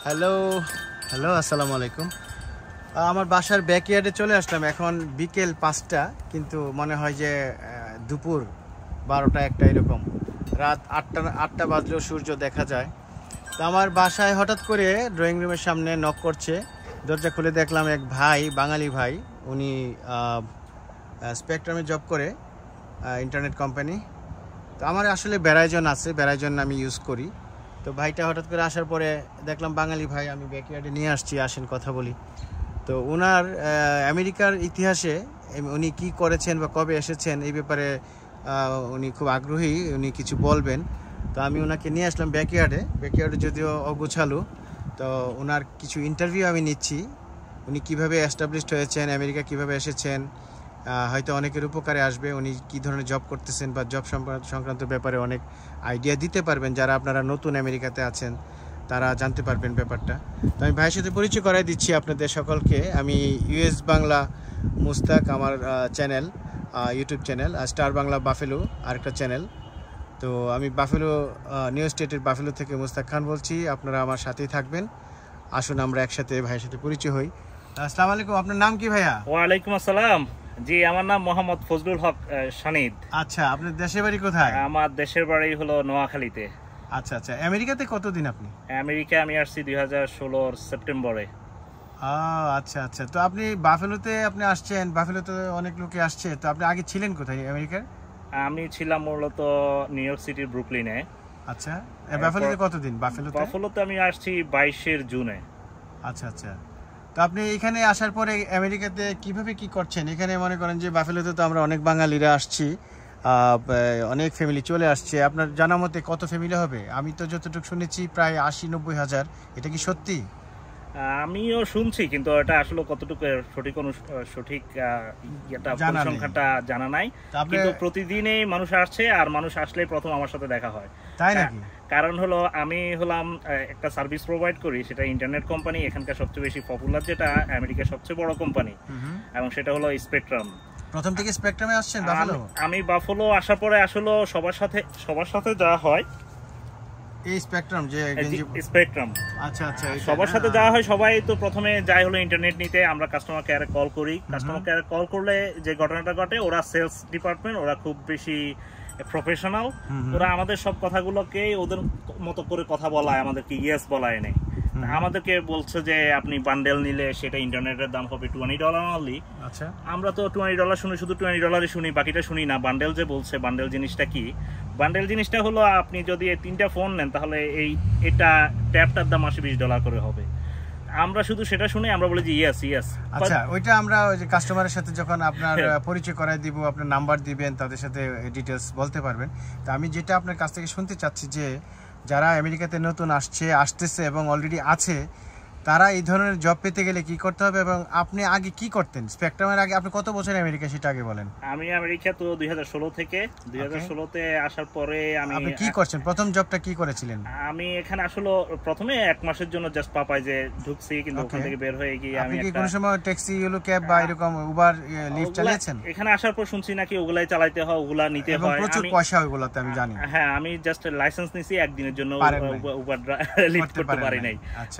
Hello hello, আসসালামু আলাইকুম। আমার বাসার ব্যাকইয়ার্ডে চলে আসলাম। এখন বিকেল 5টা, কিন্তু মনে হয় যে দুপুর 12টা 1টা এরকম। রাত 8টা বাজলেও সূর্য দেখা যায়। তো আমার বাসায় হঠাৎ করে ড্রয়িং রুমের সামনে নক করছে। দরজা খুলে দেখলাম এক ভাই, বাঙালি ভাই। উনি স্পেকট্রামে জব করে, ইন্টারনেট কোম্পানি। তো আমার আসলে ভেরাইজন আছে, ভেরাইজন আমি ইউজ করি। তো ভাইটা হঠাৎ করে আসার পরে দেখলাম বাঙালি ভাই, আমি ব্যাকইয়ার্ডে নিয়ে আসছি, আসেন কথা বলি। তো ওনার আমেরিকার ইতিহাসে উনি কি করেছেন বা কবে এসেছেন এই ব্যাপারে উনি খুব আগ্রহী, উনি কিছু বলবেন। তো আমি ওনাকে নিয়ে আসলাম ব্যাকইয়ার্ডে যদিও অগোছালো। তো ওনার কিছু ইন্টারভিউ আমি নিচ্ছি। উনি কিভাবে এস্টাবলিশড হয়েছেন, আমেরিকা কিভাবে এসেছেন, হয়তো অনেকের উপকারে আসবে। উনি কী ধরনের জব করতেছেন বা জব সংক্রান্ত ব্যাপারে অনেক আইডিয়া দিতে পারবেন। যারা আপনারা নতুন আমেরিকাতে আছেন তারা জানতে পারবেন ব্যাপারটা। তো আমি ভাইয়ের সাথে পরিচয় করাই দিচ্ছি আপনাদের সকলকে। আমি ইউএস বাংলা মুস্তাক, আমার channel, YouTube channel, star Bangla buffalo আরেকটা চ্যানেল। তো আমি বাফেলো, নিউ স্টেটের বাফেলো থেকে মুস্তাক খান বলছি। আপনারা আমার সাথেই থাকবেন। আসুন আমরা একসাথে ভাইয়ের সাথে পরিচয় হই। আসসালামু আলাইকুম, আপনার নাম কি ভাইয়া? ওয়ালাইকুম আসসালাম। জি, আমার নাম মোহাম্মদ ফজলুল হক সানিদ। আচ্ছা, আপনার দেশের বাড়ি কোথায়? আমার দেশের বাড়ি হলো নোয়াখালীতে। আচ্ছা আচ্ছা, আমেরিকাতে কতদিন আপনি? আমেরিকা আমি আসছি 2016 সেপ্টেম্বরে। আচ্ছা আচ্ছা, তো আপনি বাফেলোতে আপনি আসছেন, বাফেলোতে অনেক লোকে আসছে। তো আপনি আগে ছিলেন কোথায় আমেরিকার? আমি ছিলাম মূলত নিউ ইয়র্ক সিটির ব্রুকলিনে। আচ্ছা, বাফেলোতে কতদিন? বাফেলোতে আমি আসছি 22 জুনে। আচ্ছা আচ্ছা, তো আপনি এখানে আসার পরে আমেরিকাতে কিভাবে কি করছেন? এখানে মনে করেন যে বাফেলোতে তো আমরা অনেক বাঙালিরা আসছি, অনেক ফ্যামিলি চলে আসছে। আপনার জানা মতে কত ফ্যামিলি হবে? আমি তো যতটুকু শুনেছি প্রায় 80-90 হাজার। এটা কি সত্যি? আমিও শুনছি, কিন্তু এটা আসলে কতটুকু সঠিক পরিসংখ্যানটা জানা নাই। কিন্তু প্রতিদিনই মানুষ আসছে, আর মানুষ আসলে প্রথম আমার সাথে দেখা হয়। তাই নাকি? কারণ হলো আমি হলাম একটা সার্ভিস প্রোভাইড করি, সেটা ইন্টারনেট কোম্পানি। এখানকার সবচেয়ে বেশি পপুলার, যেটা আমেরিকার সবচেয়ে বড় কোম্পানি, এবং সেটা হলো স্পেকট্রাম। প্রথম থেকে স্পেকট্রামে আসছেন বাফেলো? আমি বাফেলো আসার পরে আসলে সবার সাথে যাওয়া হয়। এই স্পেকট্রাম যে স্পেকট্রাম, আচ্ছা আচ্ছা, সবার সাথে যাওয়া হয়। সবাই তো প্রথমে যাই হলো ইন্টারনেট নিতে। আমরা কাস্টমার কেয়ারে কল করি। কাস্টমার কেয়ারে কল করলে যে ঘটনাটা ঘটে, ওরা সেলস ডিপার্টমেন্ট, ওরা খুব বেশি প্রফেশনাল। ওরা আমাদের সব কথাগুলোকে ওদের মতো করে কথা বলায়, আমাদেরকে ইয়েস বলায় নেই। আমাদেরকে বলছে যে আপনি বান্ডেল নিলে সেটা ইন্টারনেটের দাম হবে $20 অনলি। আচ্ছা, আমরা তো $20 শুনি, শুধু $20 শুনি, বাকিটা শুনি না বান্ডেল যে বলছে। বান্ডেল জিনিসটা কি? বান্ডেল জিনিসটা হলো আপনি যদি 3টা ফোন নেন, তাহলে এটা ট্যাবটার দাম $20 করে হবে। আমরা শুধু সেটা শুনে আমরা বলি যে ইয়েস ইয়েস। আচ্ছা, ওইটা আমরা ওই যে কাস্টমারের সাথে যখন আপনার পরিচয় করাই দিব, আপনার নাম্বার দিবেন, তাদের সাথে ডিটেলস বলতে পারবেন। তো আমি যেটা আপনার কাছ থেকে শুনতে চাচ্ছি যে যারা আমেরিকাতে নতুন আসতেছে এবং অলরেডি আছে, তারা এই ধরনের জব পেতে গেলে কি করতে হবে, এবং আপনি আগে কি করতেন স্পেকট্রামের আগে? আপনি কত বছর আমেরিকা সেটা আগে বলেন। আমি আমেরিকা তো 2016 থেকে। 2016-তে আসার পরে আপনি কি করছেন? প্রথম জবটা কি করেছিলেন? আমি এখানে আসলে প্রথমে 1 মাসের জন্য জাস্ট পাপাইজে ঢুকছি, কিন্তু ওখান থেকে বের হয়ে গিয়ে আমি কি কোনো সময় ট্যাক্সি, ক্যাব বা এরকম উবার, লিফট চালিয়েছেন? এখানে আসার পর শুনছি নাকি ওগুলাই চালাতে হয়, ওগুলা নিতে হয়, প্রচুর পয়সা ওগুলাতে, আমি জানি। হ্যাঁ, আমি জাস্ট লাইসেন্স নিছি, একদিনের জন্য উবার লিফট করতে পারি নাই,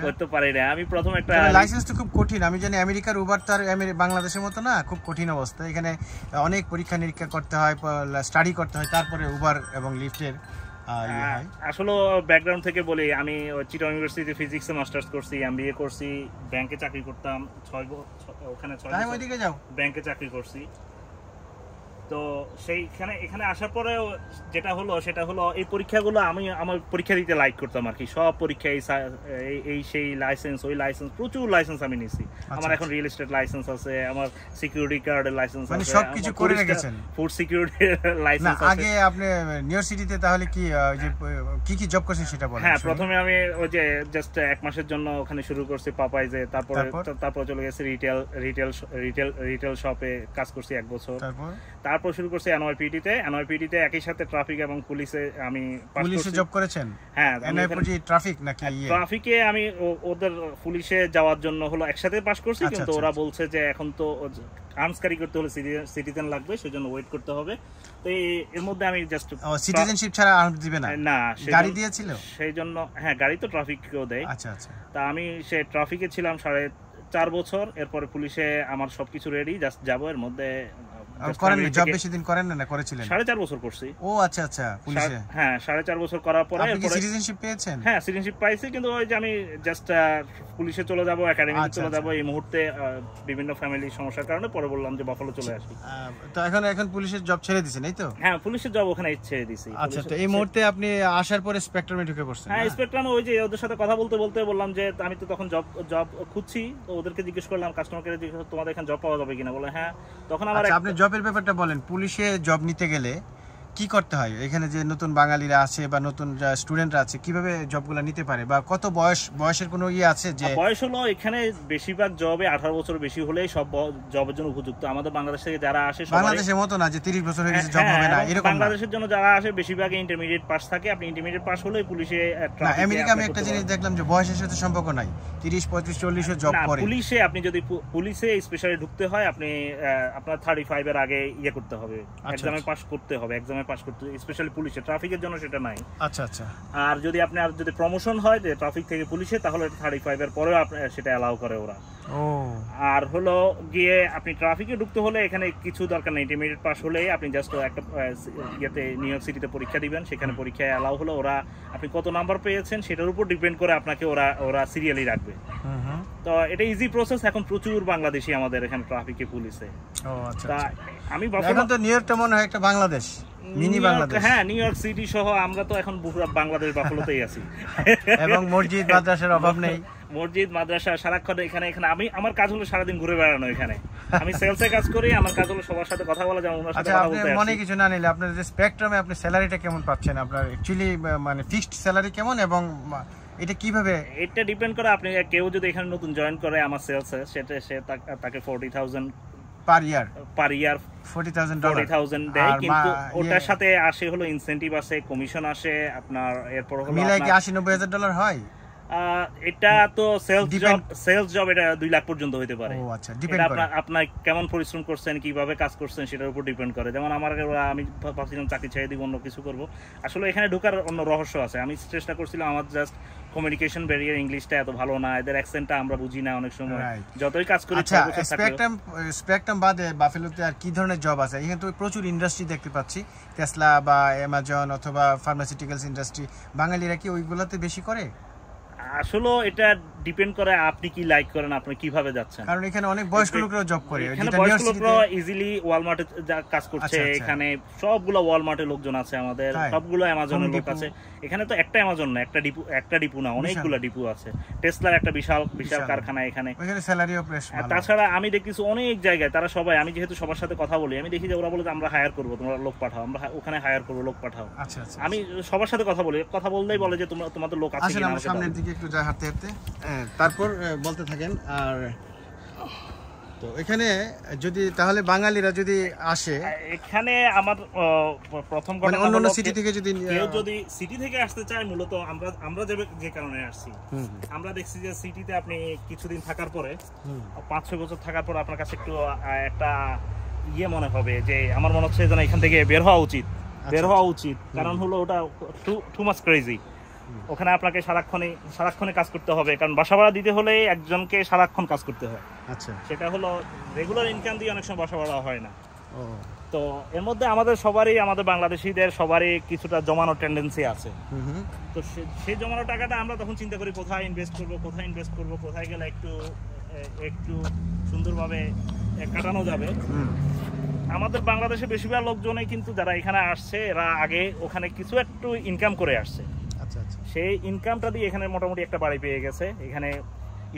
করতে পারি না। আমি প্রথম একটা লাইসেন্স তো খুব কঠিন। আমি জানি আমেরিকার উবার তো আর বাংলাদেশের মতো না, খুব কঠিন অবস্থা। এখানে অনেক পরীক্ষা নিরীক্ষা করতে হয়, স্টাডি করতে হয়, তারপরে উবার এবং লিফটের আসলে ব্যাকগ্রাউন্ড থেকে বলি। আমি চিটাগং ইউনিভার্সিটিতে ফিজিক্সে মাস্টার্স করছি, এমবিএ করছি, ব্যাংকে চাকরি করতাম 6 ব্যাংকে চাকরি করছি। তো এখানে আসার পরে যেটা হলো সেটা হলো এই পরীক্ষাগুলো আমি আমার পরীক্ষা দিতে লাইক করতাম আর কি। সব পরীক্ষা সেই লাইসেন্স, ওই লাইসেন্স, প্রচুর লাইসেন্স আমি নিছি। আমার এখন রিয়েল এস্টেট লাইসেন্স আছে, আমার সিকিউরিটি কার্ডের লাইসেন্স আছে, সবকিছু করে রেখেছেন। ফুড সিকিউরিটি লাইসেন্স আছে। আগে আপনি নিউ ইয়র্ক সিটিতে তাহলে কি জব করছেন সেটা বলেন। হ্যাঁ, প্রথমে আমি ওই যে জাস্ট 1 মাসের জন্য ওখানে শুরু করছি পাপাইজে। তারপর চলে গেছি রিটেল শপে কাজ করছি 1 বছর। তারপর শুরু করছি NYPD তে। NYPD তে একই সাথে ট্রাফিক এবং পুলিশে আমি পুলিশে জব করেছেন? হ্যাঁ, NYPD ট্রাফিক নাকি ইয়ে? ট্রাফিকে আমি ওদের পুলিশে যাওয়ার জন্য হলো একসাথে পাস করছি, কিন্তু ওরা বলছে যে এখন তো আনস্কারি করতে হলে সিটিজেন লাগবে, সেজন্য ওয়েট করতে হবে। তো এর মধ্যে আমি জাস্ট সিটিজেনশিপ ছাড়া আর্ম দিবে না? না, গাড়ি দিয়েছিল সেই জন্য। হ্যাঁ, গাড়ি তো ট্রাফিককেও দেয়। আচ্ছা আচ্ছা। তা আমি সে ট্রাফিকে ছিলাম 4.5 বছর। এরপরে পুলিশে আমার সবকিছু রেডি, জাস্ট যাবো। এর মধ্যে করেন জব বেশি দিন করেন না? করেছিলেন? 4.5 বছর করছি। ও আচ্ছা আচ্ছা, পুলিশে। হ্যাঁ, 4.5 বছর করার পরে আপনি সিটিজেনশিপ পেয়েছেন? হ্যাঁ, সিটিজেনশিপ পাইছি, কিন্তু ওই যে আমি জাস্ট পুলিশে চলে যাব, একাডেমিতে চলে যাব। এই মুহূর্তে বিভিন্ন ফ্যামিলি সমস্যার কারণে পরে বললাম যে বাফালো চলে আসি। তো এখন পুলিশের জব ছেড়ে দিয়েছেন, এই তো? হ্যাঁ, পুলিশের জব ওখানে ছেড়ে দিয়েছি। আচ্ছা, তো এই মুহূর্তে আপনি আসার পরে স্পেকট্রামে ঢুকে পড়ছেন? হ্যাঁ, স্পেকট্রামে ওই যে ওদের সাথে কথা বলতে বলতে বললাম যে আমি তো তখন জব খুঁজছি, তো ওদেরকে জিজ্ঞেস করলাম, কাস্টমার কেয়ারে জিজ্ঞেস, তোমাদের এখানে জব পাওয়া যাবে কিনা? বলে হ্যাঁ। তখন আমার আপনি জবের ব্যাপারটা বলেন। পুলিশে জব নিতে গেলে কি করতে হয়? এখানে যে নতুন বাঙালিরা আছে বা নতুন স্টুডেন্টরা আছে, কিভাবে জবগুলো নিতে পারে? বা কত বয়সের কোনো ইয়ে আছে? যে বয়স হলো এখানে বেশিরভাগ জবে 18 বছর বেশি হলেই সব জবের জন্য উপযুক্ত। আমাদের বাংলাদেশ থেকে যারা আসে, বাংলাদেশের মতো না যে 30 বছর হয়ে গেছে জব হবে না, এরকম না। বাংলাদেশের জন্য যারা আসে বেশিরভাগ ইন্টারমিডিয়েট পাস থাকে। আপনি ইন্টারমিডিয়েট পাস হলেই পুলিশে। না, আমেরিকা আমি একটা জিনিস দেখলাম যে বয়সের সাথে সম্পর্ক নাই, 30, 35, 40 এ জব করে। পুলিশে আপনি যদি পুলিশে স্পেশালি ঢুকতে হয়, আপনি আপনার 35 এর আগে ইয়ে করতে হবে, এক্সামে পাস করতে হবে। এক্সামে পাস করতে, স্পেশালি পুলিশে। ট্রাফিকের জন্য সেটা নাই। আচ্ছা আচ্ছা। আর যদি প্রমোশন হয় যে ট্রাফিক থেকে পুলিশে, তাহলে 35 এর পরেও সেটা অ্যালাউ করে ওরা। আর হলো গিয়ে আপনি ট্রাফিকে ঢুকতে হলে এখানে কিছু দরকার নেই, ইন্টারমিডিয়েট পাস হলেই আপনি জাস্ট একটা ইয়েতে নিউ ইয়র্ক সিটিতে পরীক্ষা দিবেন। সেখানে পরীক্ষায় অ্যালাউ হলো। ওরা আপনি কত নাম্বার পেয়েছেন সেটার উপর ডিপেন্ড করে আপনাকে ওরা সিরিয়ালি রাখবে। তো এটা ইজি প্রসেস। এখন প্রচুর বাংলাদেশি আমাদের এখানে ট্রাফিকে, পুলিশে। তা আমি এখন তো নিউ ইয়র্কটা মনে হয় একটা বাংলাদেশ, মিনি বাংলাদেশ। হ্যাঁ, নিউ ইয়র্ক সিটি সহ আমরা তো এখন পুরো বাংলাদেশ বাফালোতেই আছি। এবং মসজিদ মাদ্রাসার অভাব নেই। মসজিদ মাদ্রাসা সারাক্ষণ এখানে। আমি আমার কাজ হলো সারাদিন ঘুরে বেড়ানো এখানে। আমি সেলসে কাজ করি, আমার কাজ হলো সবার সাথে কথা বলা, যেমন ওনার সাথে কথা বলতে। মনে কিছু না নিলে আপনার যে স্পেকট্রামে আপনি স্যালারিটা কেমন পাচ্ছেন? আপনার অ্যাকচুয়ালি মানে ফিক্সড স্যালারি কেমন, এবং এটা কিভাবে? এটা ডিপেন্ড করে আপনি কেউ যদি এখানে নতুন জয়েন করে আমার সেলসে, সে তাকে 40,000 পার ইয়ার 40,000 দেয়। কিন্তু ওটার সাথে আসে হলো ইনসেন্টিভ আছে, কমিশন আসে আপনার। এরপর হলো মিলাই কি $80,000-90,000 হয়? এটা তো সেলস জব, এটা 2 লাখ পর্যন্ত হতে পারে। আপনার কেমন পরিশ্রম করছেন, কিভাবে কাজ করছেন সেটার উপর ডিপেন্ড করে। যেমন আমি ভাবছিলাম চাকরি ছেড়ে দিব, অন্য কিছু করবো। আসলে এখানে ঢোকার অন্য রহস্য আছে। আমি চেষ্টা করছিলাম, আমার জাস্ট কমিউনিকেশন ব্যারিয়ার, ইংলিশটা এত ভালো না, এদের অ্যাকসেন্টটা আমরা বুঝি না অনেক সময়, যতই কাজ করি। স্পেকট্রাম বাদে বাফেলোতে আর কি ধরনের জব আছে? এখানে তো প্রচুর ইন্ডাস্ট্রি দেখতে পাচ্ছি, টেসলা বা অ্যামাজন অথবা ফার্মাসিউটিক্যালস ইন্ডাস্ট্রি। বাঙালিরা কি ওইগুলোতে বেশি করে? আসলে এটা ডিপেন্ড করে আপনি কি লাইক করেন, আপনি কিভাবে যাচ্ছেন। কারণ এখানে অনেক বয়স্ক লোকরা জব করে। এখানে বয়স্ক লোকরা ইজিলি ওয়ালমার্টে কাজ করছে। এখানে সবগুলো ওয়ালমার্টে লোকজন আছে আমাদের, সবগুলো অ্যামাজনের লোক আছে। এখানে তো একটা অ্যামাজন না, একটা ডিপু না, অনেকগুলো ডিপু আছে। টেসলার একটা বিশাল কারখানা এখানে। স্যালারিও বেশ ভালো। তাছাড়া আমি দেখতেছি অনেক জায়গায় তারা সবাই, আমি যেহেতু সবার সাথে কথা বলি, আমি দেখি যে ওরা বলে যে আমরা হায়ার করবো, তোমরা লোক পাঠাও, আমরা ওখানে হায়ার করবো, লোক পাঠাও। আমি সবার সাথে কথা বললেই বলে যে তোমাদের লোক আছে কিনা। সামনের দিকে একটু যায় হাঁটতে হাঁটতে, তারপর বলতে থাকেন। আর তো এখানে যদি তাহলে বাঙালিরা যদি আসে এখানে, আমার প্রথম কথা অন্য সিটি থেকে যদি কেউ যদি সিটি থেকে আসতে চায়, মূলত আমরা যে কারণে আসছি, আমরা দেখছি যে সিটিতে আপনি কিছুদিন থাকার পরে, 5-6 বছর থাকার পর আপনার কাছে একটু একটা ইয়ে মনে হবে যে আমার মনে হচ্ছে যেন এখান থেকে বের হওয়া উচিত। কারণ হলো ওটা টু মাচ ক্রেজি। ওখানে আপনাকে সারাক্ষণে কাজ করতে হবে, কারণ বাসা ভাড়া দিতে হলে একজনকে সারাক্ষণ কাজ করতে হয়। আচ্ছা, সেটা হলো রেগুলার ইনকাম দিয়ে অনেক সময় বাসা ভাড়া হয় না। তো এর মধ্যে আমাদের বাংলাদেশিদের সবারই কিছুটা জমানো টেন্ডেন্সি আছে। তো সেই জমানো টাকাটা আমরা তখন চিন্তা করি কোথায় ইনভেস্ট করবো, কোথায় গেলে একটু সুন্দরভাবে কাটানো যাবে। আমাদের বাংলাদেশে বেশিরভাগ লোকজনই কিন্তু যারা এখানে আসছে, এরা আগে ওখানে কিছু একটু ইনকাম করে আসছে। সেই ইনকামটা দিয়ে এখানে মোটামুটি একটা বাড়ি পেয়ে গেছে। এখানে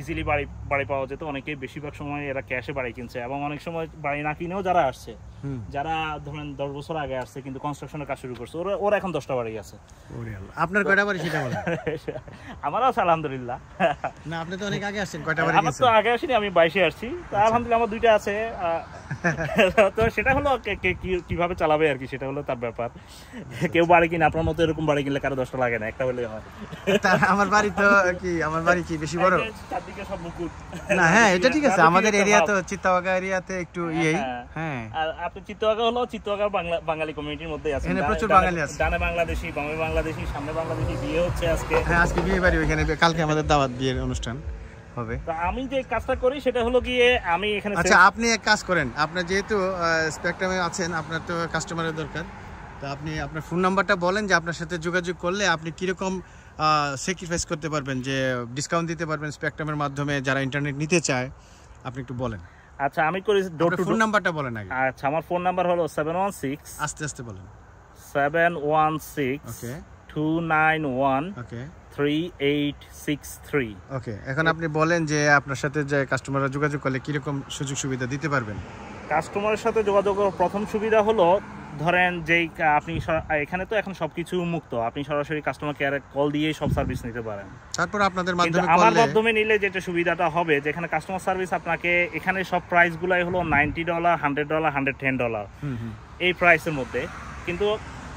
ইজিলি বাড়ি পাওয়া যেত। অনেকেই বেশিরভাগ সময় এরা ক্যাশে বাড়ি কিনছে, এবং অনেক সময় বাড়ি না কিনেও যারা আসছে যারা ধরেন 10 বছর আগে আসছে কিন্তু কনস্ট্রাকশনের কাজ শুরু করছে, ওরা এখন 10টা বাড়ি আছে। আপনার কয়টা বাড়ি সেটা বলেন। আমারও আছে আলহামদুলিল্লাহ। না আপনি তো অনেক আগে আসছেন, কয়টা বাড়ি আমার তো আগে আসিনি, আমি 22-এ আসছি। তো আলহামদুলিল্লাহ আমার 2টা আছে। তো সেটা হলো কিভাবে চালাবে আর কি, সেটা হলো তার ব্যাপার। কেউ বাড়ি কিনে আপনার মতো এরকম বাড়ি কিনলে কারো 10টা লাগে না, একটা হলে হয়। আমার বাড়ি তো কি, আমার বাড়ি কি বেশি বড়? চারদিকে সব মুকুট না হ্যাঁ এটা ঠিক আছে, আমাদের এরিয়া তো চিত্তবাগা এরিয়াতে একটু ইয়েই। হ্যাঁ আর আপনি চিত্তবাগা হলো চিত্তবাগা বাঙালি কমিউনিটির মধ্যে আছে, এখানে প্রচুর বাঙালি আছে, ডানে বাংলাদেশি, বামে বাংলাদেশি, সামনে বাংলাদেশি। বিয়ে হচ্ছে আজকে। হ্যাঁ আজকে বিয়ে বাড়ি, ওইখানে কালকে আমাদের দাওয়াত বিয়ের অনুষ্ঠান হবে। তো আমি যে কাজটা করি সেটা হলো গিয়ে আমি এখানে। আচ্ছা আপনি এক কাজ করেন, আপনার যেহেতু স্পেকট্রামে আছেন, আপনার তো কাস্টমারের দরকার, তো আপনি আপনার ফোন নাম্বারটা বলেন যে আপনার সাথে যোগাযোগ করলে আপনি কিরকম স্যাক্রিফাইস করতে পারবেন, যে ডিসকাউন্ট দিতে পারবেন স্পেকট্রামের মাধ্যমে যারা ইন্টারনেট নিতে চায়, আপনি একটু বলেন। আচ্ছা আমি করি ডোর টু ডোর। ফোন নাম্বারটা বলেন আগে। আচ্ছা আমার ফোন নাম্বার হলো 716 আস্তে আস্তে বলেন। 716 ওকে 291 ওকে 3863। ওকে এখন আপনি বলেন যে আপনার সাথে যে কাস্টমাররা যোগাযোগ করলে কিরকম সুযোগ সুবিধা দিতে পারবেন। কাস্টমারের সাথে যোগাযোগের প্রথম সুবিধা হলো ধরেন যেই আপনি এখানে তো এখন সবকিছু মুক্ত, আপনি সরাসরি কাস্টমার কেয়ারে কল দিয়ে সব সার্ভিস নিতে পারেন। তারপর আপনাদের কিন্তু মাধ্যমে আমার মাধ্যমে নিলে যেটা সুবিধাটা হবে, যেখানে কাস্টমার সার্ভিস আপনাকে এখানে সব প্রাইসগুলাই হলো $90, $100, $110 এই প্রাইসের মধ্যে, কিন্তু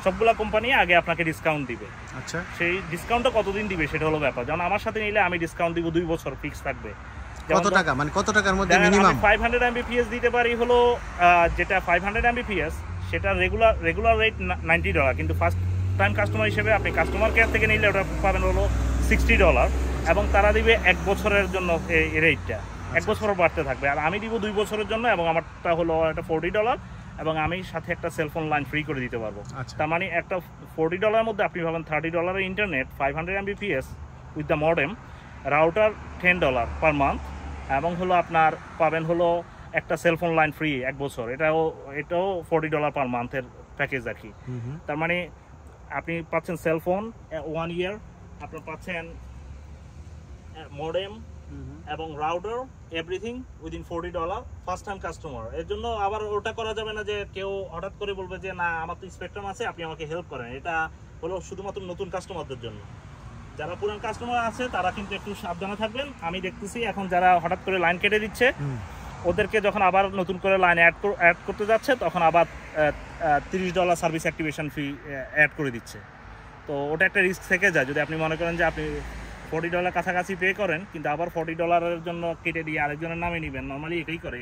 সবগুলা কোম্পানি আগে আপনাকে ডিসকাউন্ট দিবে। আচ্ছা সেই ডিসকাউন্টটা কতদিন দিবে সেটা হলো ব্যাপার। যেমন আমার সাথে নিলে আমি ডিসকাউন্ট দিব 2 বছর ফিক্স থাকবে। কত টাকা, মানে কত টাকার মধ্যে মিনিমাম? 500 Mbps দিতে পারি হলো, যেটা 500 Mbps সেটা রেগুলার রেট $90, কিন্তু ফার্স্ট টাইম কাস্টমার হিসেবে আপনি কাস্টমার কেয়ার থেকে নিলে ওটা পাবেন হলো $60, এবং তারা দিবে 1 বছরের জন্য এই রেটটা 1 বছর বাড়তে থাকবে। আর আমি দিব 2 বছরের জন্য, এবং আমারটা হলো একটা $40, এবং আমি সাথে একটা সেলফোন লাইন ফ্রি করে দিতে পারবো। তার মানে একটা $40 মধ্যে আপনি পাবেন $30 internet, 500 Mbps with the modem, router $10 per month, এবং হলো আপনার পাবেন হলো একটা সেলফোন লাইন ফ্রি 1 বছর। এটাও $40 পার মান্থের প্যাকেজ আর কি। তার মানে আপনি পাচ্ছেন সেলফোন 1 ইয়ার, আপনি পাচ্ছেন মডেম এবং router, everything within $40 first time customer. এর জন্য আবার ওটা করা যাবে না যে কেউ হঠাৎ করে বলবে যে না আমার তো স্পেকট্রাম আছে, আপনি আমাকে হেল্প করেন। এটা হলো শুধুমাত্র নতুন কাস্টমারদের জন্য। যারা পুরান কাস্টমার আছে তারা কিন্তু একটু সাবধানে থাকবেন। আমি দেখতেছি এখন যারা হঠাৎ করে লাইন কেটে দিচ্ছে, ওদেরকে যখন আবার নতুন করে লাইন অ্যাড করতে যাচ্ছে তখন আবার $30 সার্ভিস অ্যাক্টিভেশন ফি অ্যাড করে দিচ্ছে। তো ওটা একটা রিস্ক থেকে যায়। যদি আপনি মনে করেন যে আপনি $40 কাছাকাছি পে করেন, কিন্তু আবার $40 জন্য কেটে দিয়ে আরেকজনের নামে নেবেন, নর্মালি এটাই করে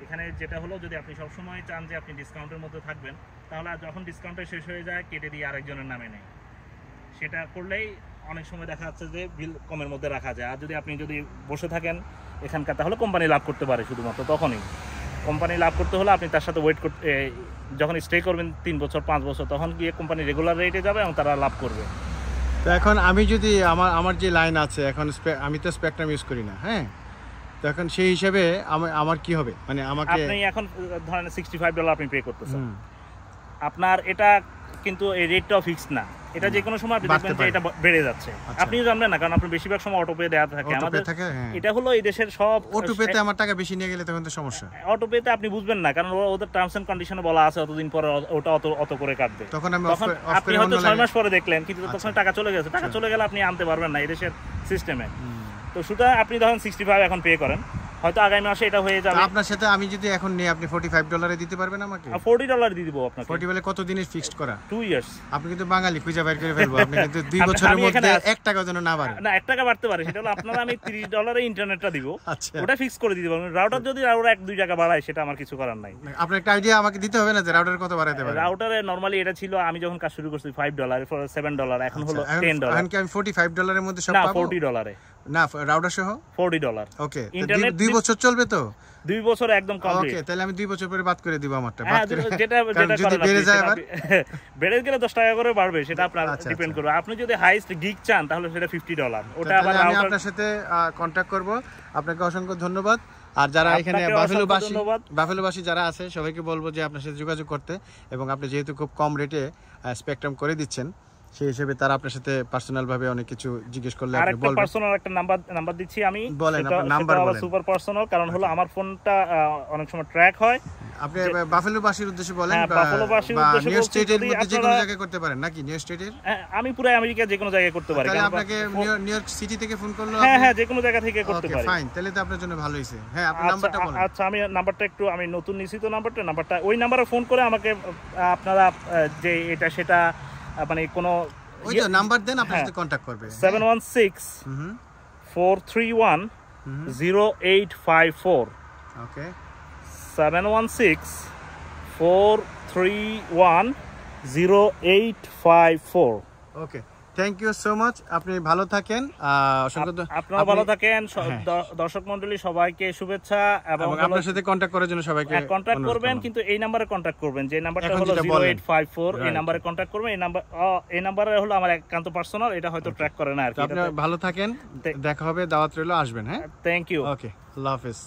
এখানে যেটা হলো, যদি আপনি সবসময় চান যে আপনি ডিসকাউন্টের মধ্যে থাকবেন, তাহলে যখন ডিসকাউন্টটা শেষ হয়ে যায় কেটে দিয়ে আরেকজনের নামে নেয়। সেটা করলেই অনেক সময় দেখা যাচ্ছে যে বিল কমের মধ্যে রাখা যায়। আর যদি বসে থাকেন এখানকার, তাহলে কোম্পানি লাভ করতে পারে শুধুমাত্র তখনই। কোম্পানি লাভ করতে হলে আপনি তার সাথে ওয়েট করতে, যখন স্টে করবেন 3 বছর 5 বছর, তখন গিয়ে কোম্পানি রেগুলার রেটে যাবে এবং তারা লাভ করবে। তো এখন আমি যদি আমার যে লাইন আছে এখন, আমি তো স্পেকট্রাম ইউজ করি না, হ্যাঁ, তো এখন সেই হিসাবে আমার কি হবে, মানে আমাকে আপনি এখন ধরেন $65 আপনি পে করতেছেন, আপনার এটা কিন্তু এই রেটটাও ফিক্সড না, এটা যে কোনো সময় আপনি দেখবেন যে এটা বেড়ে যাচ্ছে। আপনিও জানবেন না, কারণ আপনি বেশিরভাগ সময় অটোপে দেওয়া থাকে আমাদের। এটা হলো এই দেশের সব অটোপেতে আমার টাকা বেশি নিয়ে গেলে তখন তো সমস্যা। অটোপেতে আপনি বুঝবেন না, কারণ ওদের টার্মস এন্ড কন্ডিশনে বলা আছে অতদিন পরে ওটা অত করে কাটবে। তখন আপনি হয়তো 6 মাস পরে দেখলেন, কিন্তু তখন টাকা চলে গেছে। টাকা চলে গেলে আপনি আনতে পারবেন না এই দেশের সিস্টেমে। তো সুতরাং আপনি ধরেন 65 এখন পে করেন, হয়তো আগামী মাসে এটা হয়ে যাবে। আপনার সাথে আমি যদি এখন নেই, আপনি $45 দিতে পারবেন আমাকে? $40 দিয়ে দিব আপনাকে। 40 বলে কত দিনের ফিক্সড করা? 2 ইয়ার্স। আপনি কিন্তু বাঙালি, খুঁজে বের করে ফেলবো। আপনি কিন্তু 2 বছরের মধ্যে 1 টাকা যেন না বাড়ে। না 1 টাকা বাড়তে পারে, সেটা হলো আপনারা আমি $30 ইন্টারনেটটা দিব, ওটা ফিক্স করে দিতে পারবেন। রাউটার যদি আরো 1-2 টাকা বাড়ায় সেটা আমার কিছু করার নাই। আপনার একটা আইডিয়া আমাকে দিতে হবে না যে রাউটার কত বাড়াতে পারে? রাউটারে নরমালি এটা ছিল, আমি যখন কাজ শুরু করছি $5, এরপর $7, এখন হলো $10। এখন কি আমি $45 এর মধ্যে সব পাবো? না $40 না, রাউটার সহ $40। ওকে, ইন্টারনেট 2 বছর চলবে তো? 2 বছর একদম কমপ্লিট। ওকে, তাহলে আমি 2 বছর পরে বাদ করে দিব আমারটা। যেটা যদি বেড়ে যায়, আবার বেড়ে গেলে $10 করে বাড়বে, সেটা আপনার ডিপেন্ড করবে। আপনি যদি হাইস্ট গিগ চান তাহলে সেটা $50। ওটা আবার আমি আপনার সাথে কন্টাক্ট করব। আপনাকে অসংখ্য ধন্যবাদ। আর যারা এখানে বাফেলোবাসী যারা আছে সবাইকে বলবো যে আপনার সাথে যোগাযোগ করতে, এবং আপনি যেহেতু খুব কম রেটে স্পেকট্রাম করে দিচ্ছেন, সেই হিসেবে তারা আপনার সাথে পার্সোনাল ভাবে অনেক কিছু জিজ্ঞেস করলে আপনি আরেকটা বলবেন। পার্সোনাল একটা নাম্বার দিচ্ছি আমি, বলেন, আপনার নাম্বার বলেন। সুপার পার্সোনাল, কারণ হলো আমার ফোনটা অনেক সময় ট্র্যাক হয়। আপনি বাফেলো বাসীর উদ্দেশ্যে বলেন, হ্যাঁ, বাফেলো বাসীর উদ্দেশ্যে নিউ বলছি, স্টেটের যদি মধ্যে যে কোনো আপনারা- জায়গায় করতে পারেন নাকি? নিউ স্টেটের, আমি পুরো আমেরিকা যে কোনো জায়গায় করতে পারি। তাহলে কারণ আপনাকে নিউ ইয়র্ক সিটি থেকে ফোন করলো? হ্যাঁ, যে কোনো জায়গা থেকে করতে পারি। ফাইন, তাহলে তো আপনার জন্য ভালো হইছে। হ্যাঁ, আপনার নাম্বারটা বলেন। আচ্ছা, আমি নাম্বারটা একটু, আমি নতুন নিছি তো নাম্বারটা ওই নাম্বারে ফোন করে আমাকে আপনারা যে এটা সেটা মানে কোনো ওই তো নাম্বার দেন, আপনার সাথে কন্টাক্ট করবে। 716-431-0854 ওকে, 716-431-0854। ওকে, থ্যাংক ইউ সো মাচ। আপনি ভালো থাকেন। আপনারা ভালো থাকেন। দর্শক মণ্ডলী সবাইকে শুভেচ্ছা, এবং আপনার সাথে কন্টাক্ট করার জন্য সবাইকে কন্টাক্ট করবেন, কিন্তু এই নাম্বারে কন্টাক্ট করবেন, যে নাম্বারটা হলো 0854, এই নাম্বারে কন্টাক্ট করবেন। এই নাম্বারে হলো আমার একান্ত পার্সোনাল, এটা হয়তো ট্র্যাক করে না আর কি। আপনি ভালো থাকেন, দেখা হবে, দাওয়াত রইলো, আসবেন। হ্যাঁ, থ্যাংক ইউ। ওকে, আল্লাহ হাফেজ।